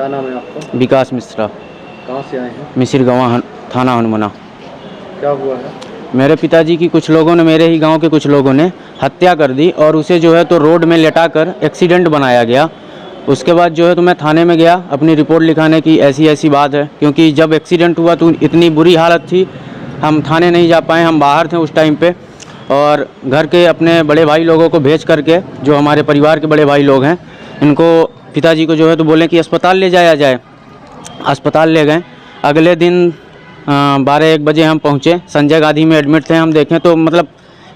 क्या नाम है आपका? विकास मिश्रा। कहाँ से आए हैं? मिसिर गाँव थाना हनुमाना। क्या हुआ है? मेरे पिताजी की कुछ लोगों ने, मेरे ही गांव के कुछ लोगों ने हत्या कर दी और उसे जो है तो रोड में लेटाकर एक्सीडेंट बनाया गया। उसके बाद जो है तो मैं थाने में गया अपनी रिपोर्ट लिखाने की, ऐसी ऐसी बात है। क्योंकि जब एक्सीडेंट हुआ तो इतनी बुरी हालत थी, हम थाने नहीं जा पाए, हम बाहर थे उस टाइम पे। और घर के अपने बड़े भाई लोगों को भेज करके, जो हमारे परिवार के बड़े भाई लोग हैं, इनको पिताजी को जो है तो बोले कि अस्पताल ले जाया जाए। अस्पताल ले गए। अगले दिन 12-1 बजे हम पहुँचे। संजय गांधी में एडमिट थे। हम देखें तो मतलब,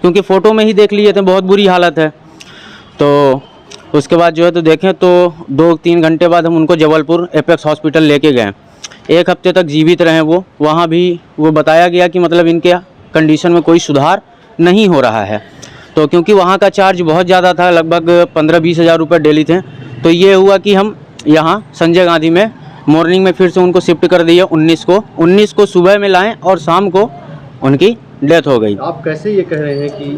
क्योंकि फ़ोटो में ही देख लिए थे, बहुत बुरी हालत है। तो उसके बाद जो है तो देखें तो 2-3 घंटे बाद हम उनको जबलपुर एपेक्स हॉस्पिटल लेके गए। 1 हफ्ते तक जीवित रहे वो। वहाँ भी वो बताया गया कि मतलब इनके कंडीशन में कोई सुधार नहीं हो रहा है। तो क्योंकि वहाँ का चार्ज बहुत ज़्यादा था, लगभग 15-20 हज़ार रुपये डेली थे। तो ये हुआ कि हम यहाँ संजय गांधी में मॉर्निंग में फिर से उनको शिफ्ट कर दिया। 19 को सुबह में लाएं और शाम को उनकी डेथ हो गई। आप कैसे ये कह रहे हैं कि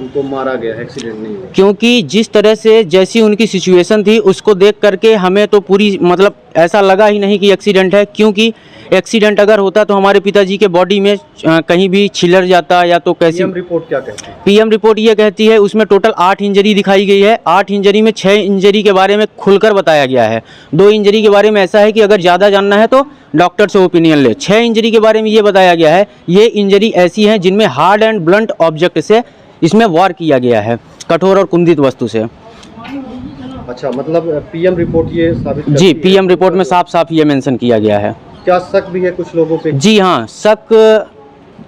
उनको मारा गया, एक्सीडेंट नहीं हुआ? क्योंकि जिस तरह से जैसी उनकी सिचुएशन थी उसको देख करके हमें तो पूरी मतलब ऐसा लगा ही नहीं कि एक्सीडेंट है। क्योंकि एक्सीडेंट अगर होता तो हमारे पिताजी के बॉडी में कहीं भी छिलर जाता या तो कैसी। पीएम रिपोर्ट क्या कहती है? पीएम रिपोर्ट ये कहती है, उसमें टोटल 8 इंजरी दिखाई गई है। 8 इंजरी में 6 इंजरी के बारे में खुलकर बताया गया है। 2 इंजरी के बारे में ऐसा है कि अगर ज़्यादा जानना है तो डॉक्टर से ओपिनियन ले। 6 इंजरी के बारे में ये बताया गया है, ये इंजरी ऐसी हैं जिनमें हार्ड एंड ब्लंट ऑब्जेक्ट से इसमें वार किया गया है, कठोर और कुंदित वस्तु से। अच्छा, मतलब पीएम रिपोर्ट ये साबित करती जी, है? पीएम रिपोर्ट में साफ साफ ये मेंशन किया गया है। क्या शक भी है कुछ लोगों पे? जी हाँ, शक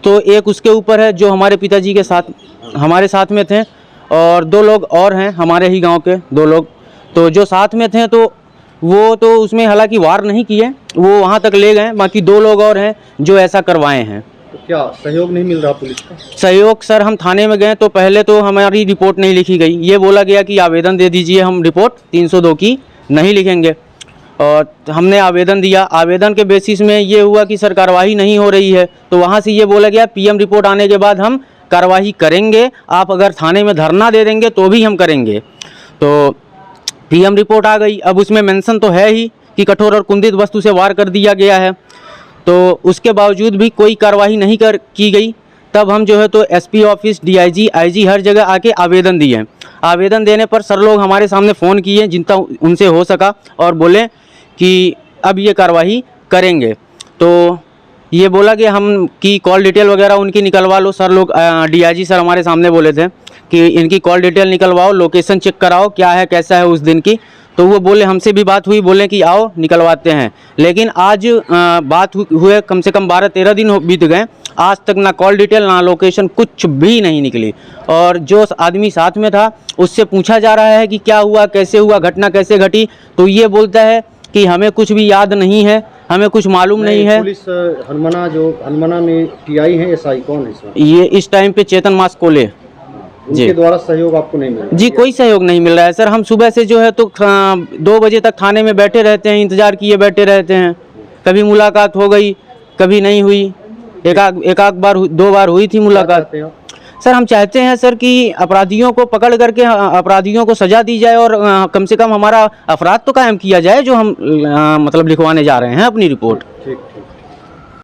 तो एक उसके ऊपर है जो हमारे पिताजी के साथ हमारे साथ में थे, और 2 लोग और हैं हमारे ही गांव के 2 लोग। तो जो साथ में थे तो वो तो उसमें हालांकि वार नहीं किए, वो वहां तक ले गए। बाकी 2 लोग और हैं जो ऐसा करवाए हैं। तो क्या सहयोग नहीं मिल रहा पुलिस का? सहयोग सर, हम थाने में गए तो पहले तो हमारी रिपोर्ट नहीं लिखी गई। ये बोला गया कि आवेदन दे दीजिए, हम रिपोर्ट 302 की नहीं लिखेंगे। और हमने आवेदन दिया। आवेदन के बेसिस में ये हुआ कि सर कार्रवाई नहीं हो रही है। तो वहाँ से ये बोला गया पीएम रिपोर्ट आने के बाद हम कार्रवाई करेंगे, आप अगर थाने में धरना दे देंगे तो भी हम करेंगे। तो पीएम रिपोर्ट आ गई। अब उसमें मेंशन तो है ही कि कठोर और कुंदित वस्तु से वार कर दिया गया है। तो उसके बावजूद भी कोई कार्रवाई नहीं की गई। तब हम जो है तो एसपी ऑफिस, डीआईजी, आईजी हर जगह आके आवेदन दिए। आवेदन देने पर सर लोग हमारे सामने फ़ोन किए जितना उनसे हो सका, और बोले कि अब ये कार्रवाई करेंगे। तो ये बोला कि हम की कॉल डिटेल वगैरह उनकी निकलवा लो। सर लोग, डीआईजी सर हमारे सामने बोले थे कि इनकी कॉल डिटेल निकलवाओ, लोकेशन चेक कराओ क्या है कैसा है उस दिन की। तो वो बोले, हमसे भी बात हुई, बोले कि आओ निकलवाते हैं। लेकिन आज बात हुए कम से कम 12-13 दिन बीत गए, आज तक ना कॉल डिटेल ना लोकेशन कुछ भी नहीं निकली। और जो आदमी साथ में था उससे पूछा जा रहा है कि क्या हुआ, कैसे हुआ, घटना कैसे घटी, तो ये बोलता है कि हमें कुछ भी याद नहीं है, हमें कुछ मालूम नहीं है। पुलिस हनुमाना में टीआई है, एसआई कौन है इसमें? ये इस टाइम पे चेतन मास कोले उनके द्वारा सहयोग आपको नहीं मिल रहा? जी, कोई सहयोग नहीं मिल रहा है सर। हम सुबह से जो है तो 2 बजे तक थाने में बैठे रहते हैं, इंतजार किए बैठे रहते हैं। कभी मुलाकात हो गई, कभी नहीं हुई। एक आध बार 2 बार हुई थी मुलाकात। सर हम चाहते हैं सर कि अपराधियों को पकड़ करके अपराधियों को सजा दी जाए, और कम से कम हमारा अपराध तो कायम किया जाए जो हम मतलब लिखवाने जा रहे हैं अपनी रिपोर्ट। ठीक।